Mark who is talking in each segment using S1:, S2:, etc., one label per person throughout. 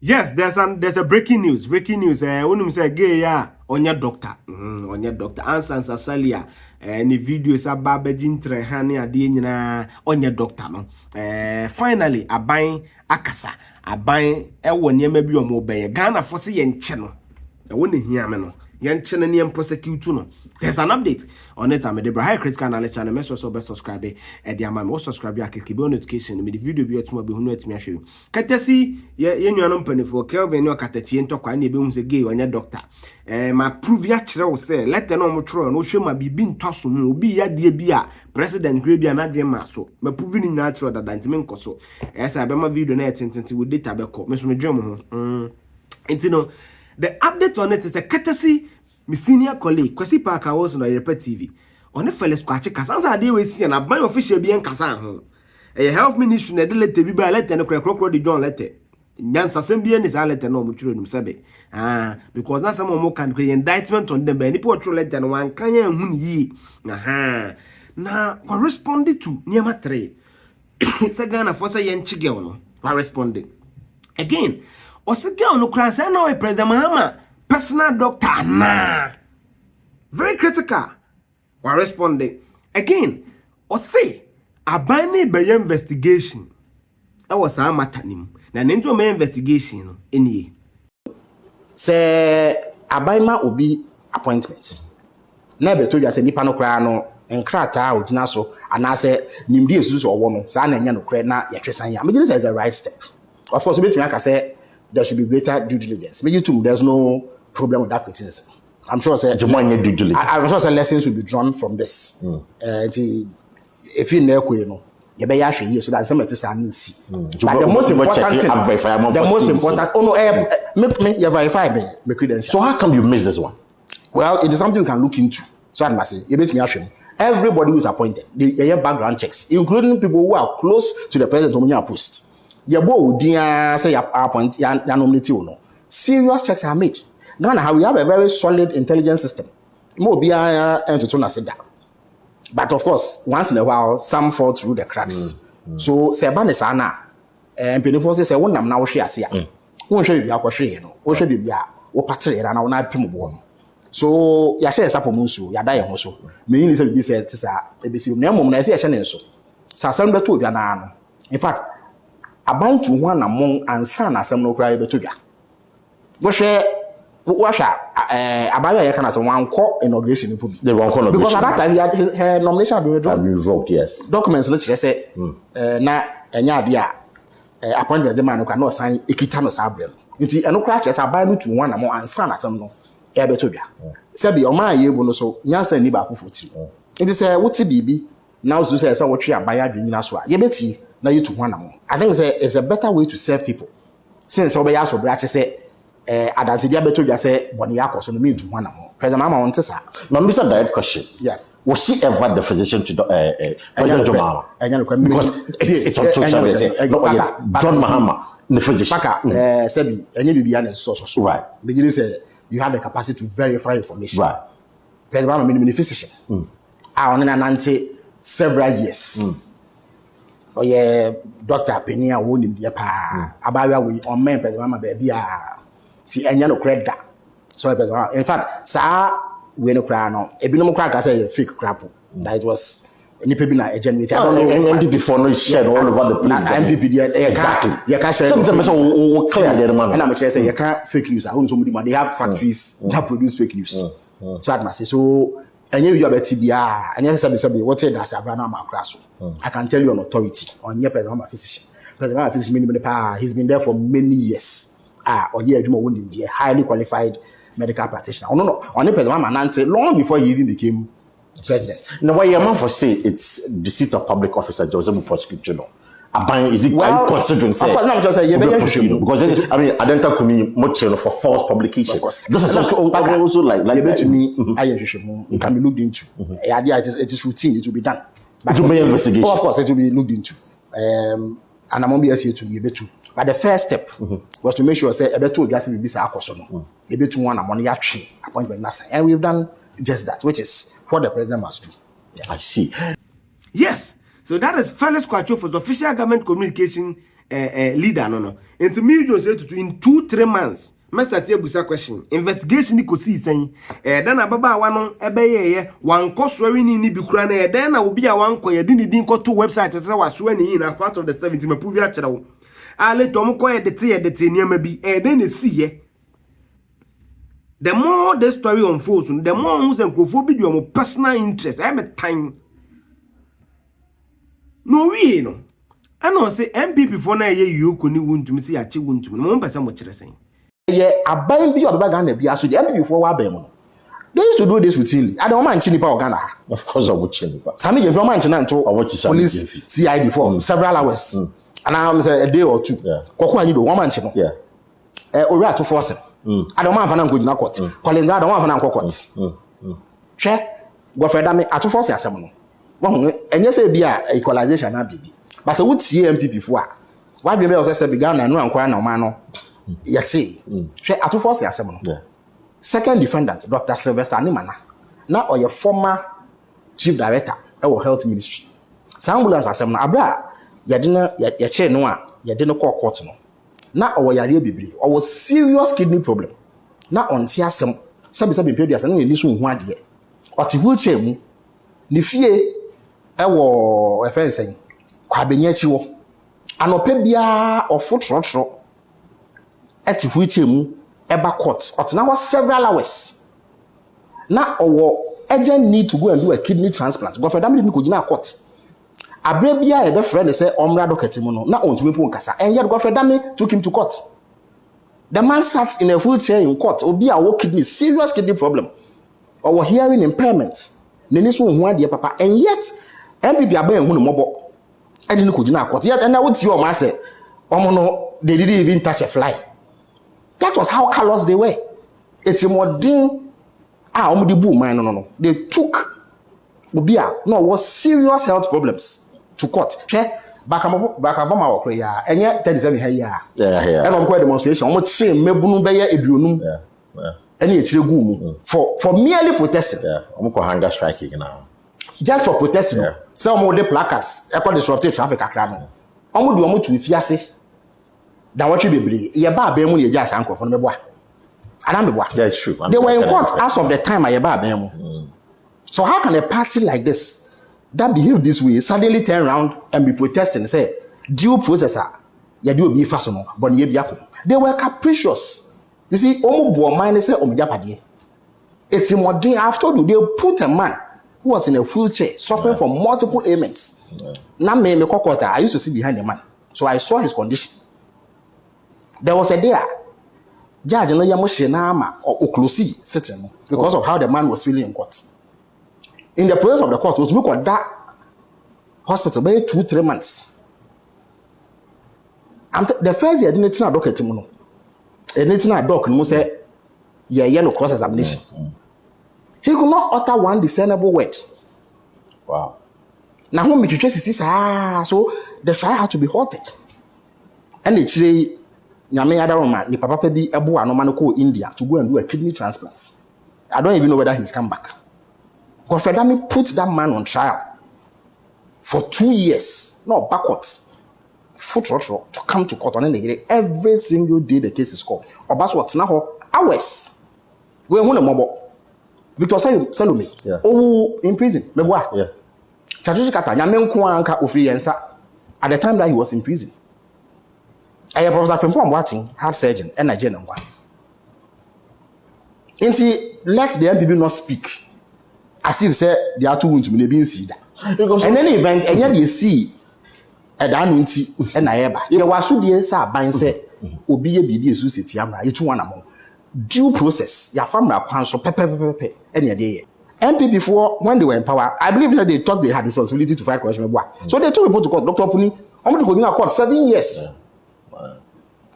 S1: Yes, there's a breaking news. Breaking news. Wonim say gay ya onye doctor. Onye Dr Anne Sansa Daly ni video sa baba jintre hane ade nyina onye doctor no. Finally aban akasa. Aban ewo niam bi omo beye. Ghana for se ye nche no. Ewo ne hia me no. Ye nche na niam prosecute no. There's an update on it. I'm a high critical analyst channel. Make sure so best subscribe. And the amount subscribe. Click bell notification. Me the video be to be who me show you. Katesi ye nuanom penny for Kelvin no kateti ento kwa na be hu se gay wanya doctor. Ma prove ya kire wo say let no mo tro no hwe ma bibi ntoso mu obi ya de bia president grade bia na dwen ma so. Ma prove ni natural that ntime nkoso. Esa be ma video na etententi with data be ko. Me so me dwen mo ho. Enti the update on it is a katesi my senior colleague, Kwesi Parker was on Europe TV. On the fellas kwache kasansa ade we see na ban official bi enkasa ho. Health ministry na de letter bi ba letter no krokro de John letter. Nyansa sem bi ni sa letter no mo twiro nim sebe. Because na some mo kan indictment on them ba ni po twiro letter no wan kan ya hu ni. Na corresponded to niema 3. Say Ghana for say yen chige no. Corresponded. Again, o se girl no kran say na we President Mahama personal doctor na very critical while responding again or say abani be investigation I was a matanim na nento me investigation eni
S2: say abaima obi appointment na be to you say nipa no kra no enkrata odina so ana say nimdi esusu owo no sa na nya no kra na ye twesan ya me say is the right step. Of course betumi aka say there should be greater due diligence. Me too, there's no problem with that criticism. I'm sure I'm sure lessons will be drawn from this. If you know, you be actually so that some of this are see. But the most important thing, you verify my credentials.
S3: So how come you miss this one?
S2: Well, it is something you can look into. So I must say, you make me ashamed. Everybody who is appointed, they have background checks, including people who are close to the president on your post. Your boy, say appoint your nominee. Serious checks are made. Now we have a very solid intelligence system. But of course, once in a while, some fall through the cracks. So, Sebane Sana, and Penifos say, one am now share. Won't show you our share, or should be or patri and our night pim. So, Yasha Sapomusu, Yadaya also. Mainly said, be said, ABC, Nemo, I see a channel so. Sasamba to Yana. In fact, I bind to one among and son as some no cry to ya. Washa Abaya Yakan as one call inauguration
S3: the one call
S2: because at that time he had her nomination had been
S3: revoked, yes.
S2: Documents let's say na enya dia appointment the man who cannot sign Ekitano Sabrel. Nti eno crash as abaya to one among and son as some no e be to bia. Sebi o man ye bu no so nyansa ni ba akofoti. Nti say what bibi now so say what abaya dwina so a ye beti na you to one among. I think it's a better way to serve people. Since obaya so branch say Adasidia beto just say Boniako, so me to one among. President Mahama wants to
S3: Mambisa direct question.
S2: Yeah.
S3: Was she ever the physician to President Mahama? Because it's on social media. John Mahama, the physician.
S2: Sebi, any Bibian source.
S3: Right.
S2: Beginning say you have the capacity to verify information.
S3: Right.
S2: President Mahama, mini physician. I on an several years. Oh yeah, Dr. Penia won in the pa. About we on men President Mahama baby. See, and no credit. So, in fact, sir, we no cry no. If no crack, I say fake crap. That it was any people na agent. I don't know.
S3: MPP before no shared all over the place.
S2: MPP, exactly. You can't share.
S3: Sometimes we clear the man.
S2: And I'm say you can't fake news. I want somebody. They have factories that produce fake news. So I must say so. And you have a TBR. And yes, what say that's a brand I can tell you an authority on your President physician. President physician, he's been there for many years. Or here a highly qualified medical practitioner. Oh no, only President Manante long before he even became president.
S3: Now, why your man for say it's the seat of public officer Joseph prosecutor? Is it considering say?
S2: No, just say
S3: because I mean, I don't talk much for false publication. This is also like
S2: to me. It can be looked into. It is routine. It will be done.
S3: But it will be investigation.
S2: Of course, it will be looked into. And I'm going to be to be able to. But the first step was to make sure say ebe to just be sa akoso ebe to one among ya tree appointment nasa, and we've done just that, which is what the president must do.
S3: Yes. I see.
S1: Yes. So that is Felix Kwacho for the official government communication leader no. And to me, you say to in 2-3 months. Master Tiabusa question. Investigation ni kosi saying. Then ababa wano ebeye one cost ni bikrana. Then I will be a one ko ye didn't go to website as I was swearing in as part of the 70 me prove actual. I let Tom ko the tea near maybe then they see ye. The more the story unfolds, the more who's and video more personal interest. I have a time. No we no. I know say MPP for na ye you koni Wontumi say achi Wontumi. Mo person mo kire saying.
S2: Yeah, aban bi oba Ghana bia so the MPP for wa ban mo. They used to do this routinely. I don't mind chinipa Ghana.
S3: Of course I would chinipa.
S2: Sami je for man china nto police CID for several hours. And I'm say a day or two. Koko ani do one man chino.
S3: Yeah.
S2: Ori ato force. I don't mind for na go jina court. Collins I don't want for na court. Che go for da me ato force asem no. Wo enye say bia equalization na bibi. But so what MPP for? Why be me say began na no ankwa na ma no. Yati. She ato force asem no.
S3: Yeah.
S2: Second defendant Dr Sylvester Animana. Na or your former chief director of health ministry. Sa ambulance asem no abra ya de na ya che no a ya de no court no. Na or yare bibiri. Or was serious kidney problem. Na onti asem sabi pedu asem no ni so hu ade. Oti wheelchair mu ni fie ewo efensen kwa benyachi wo anope bia ofotrotro eti wheelchair mu eba court otna was several hours na owo urgent need to go and do a kidney transplant go for that me ko gina court abre bia e be friend say omra docket mu no na ontumi po nkasa and yet go for that me took him to court. The man sat in a wheelchair in court obi a wo kidney serious kidney problem or hearing impairment neni so hu ade papa and yet MPP aban hu no mobo I didn't go to court yet and I would see your man say no they didn't even touch a fly. That was how callous they were. It's more ding the boo man no. They took Obia no was serious health problems to court. Back of my prayer and yet 37 here. Yeah. And I'm quite demonstration. I'm say mebunu beye edunum. Yeah. Any for merely protesting.
S3: Yeah. I'm hunger striking now.
S2: Just for protesting. Yeah. Some of the placards, I disruptive traffic akrano. Omo do omo tu fiase. Dan what you be ye ba ben mu ye just anko for no meboa. Adam meboa.
S3: That's true.
S2: They were in court as of the time I ba ben mu. So how can a party like this that behave this way suddenly turn around and be protesting and say due processor ye do be fast no but ye biako. They were capricious. You see omo bo man say omo japade. It's more than after they put a man who was in a wheelchair, suffering from multiple ailments. Now, I used to sit behind the man, so I saw his condition. There was a day, Judge no Yamushinama or Oklusi sitting because of how the man was feeling in court. In the presence of the court, was look at that hospital by 2-3 months. And the first year, I didn't know doctor Timono. I didn't know doc and say, yeah, no cross examination. He could not utter one discernible word.
S3: Wow.
S2: Now, when we trace so the trial had to be halted. And it's really, Nyame Adaroma, the papa be Abu Anomanoko India to go and do a kidney transplant. I don't even know whether he's come back. Godfredami put that man on trial for 2 years, no backwards, foot to come to court on any every single day the case is called. Or that's what's now hours. We want a mobile. Victor Salome, oh, in prison. Yeah. At the time that he was in prison, I have Professor Fempom watching heart surgeon and a general one. And let the MPP not speak as if say they are too Wontumi being seen. In any event, and yet you see a danunti and I ever. You was so dear, sir, by say, Obi a BB Susi Yamra, you 2 1 among. Due process, your family are so pepper, any day. MPP before, when they were in power, I believe that they thought they had responsibility to fight corruption. So they took people to court. Dr. Puni, I'm going to go in court 7 years.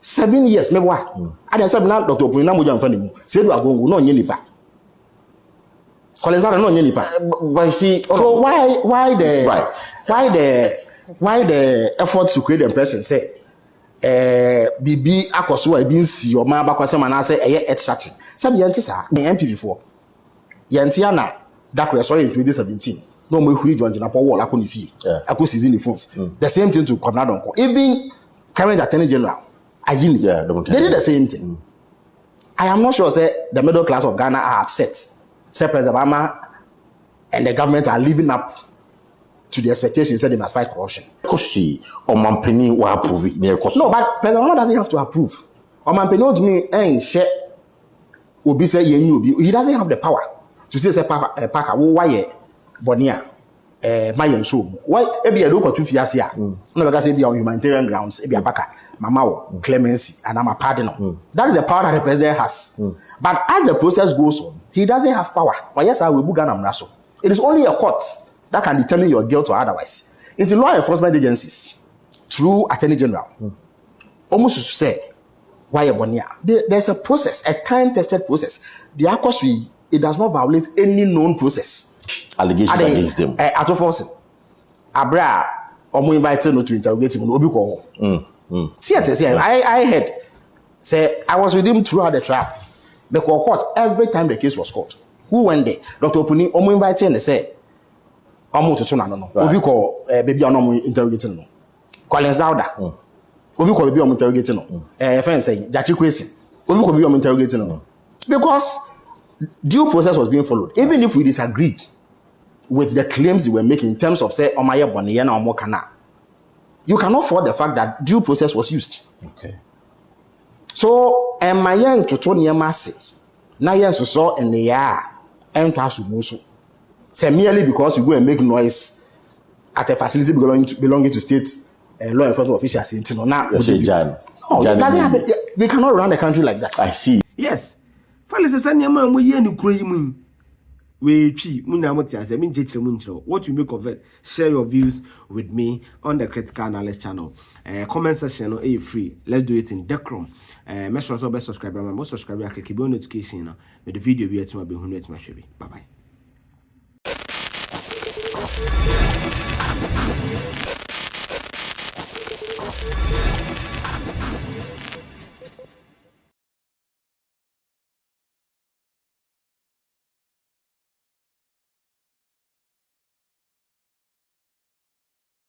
S2: 7 years, maybe what? I said, now, Dr. Puni, I'm going to say, you are going to know Yenipa. Collins are not Yenipa.
S3: But you see,
S2: so why the efforts to create the impression say, BB akoso e bin si o ma bakwase ma na say eye extraction sabi yenti sa the MP before yenti na dakwe sorry in 2017 no mo ehuri John Jinapo wall akoni fie ako season the phones the same thing to Conradon even current Attorney General, Ayini.
S3: Yeah,
S2: they did the same thing. I am not sure say the middle class of Ghana are upset. Say President Obama and the government are living up to the expectations that they must fight corruption.
S3: Kosi Omampeni will approve it.
S2: No, but President Obama doesn't have to approve. Omampeni to me and share Obi say he doesn't have the power to say Paka why Bonia my so why ebi a look to fiasia no because be on humanitarian grounds ebi Paka mama clemency and I'm a pardon. That is the power that the president has. But as the process goes on, he doesn't have power. But yes, I will book an so. It is only a court that can determine your guilt or otherwise. It's law enforcement agencies through Attorney General. Almost to say why Bonia. There's a process, a time-tested process. The accuracy, it does not violate any known process.
S3: Allegations against them.
S2: At all force. Abra, or invited to interrogate him. See, I heard. Say, I was with him throughout the trial. The court, every time the case was called. Who went there? Dr. Opuni, invited and say, to Tuna, no. Obi call baby on interrogating no. Collins Dauda. Obi call baby on interrogating no. Friend saying, Jachi Kwesi. Obi call baby on interrogating no. Because due process was being followed. Even if we disagreed with the claims they were making in terms of say Omaya Boniyana or Mokana, you cannot fault the fact that due process was used.
S3: Okay.
S2: So, my young to Tony Massey, Nayan saw in the air, and Tasumuso. Say merely because you go and make noise at a facility belonging to state law enforcement officials in Tino. Now, no, it doesn't happen. We cannot run the country like that.
S3: I see.
S1: Yes. Fellas, Sanyama, we hear you crazy. What you make of it? Share your views with me on the Critical Analyst channel. Comment section is free. Let's do it in decorum. Make sure to subscribe. Most subscribe. Click the notification. With the video be to my bye bye.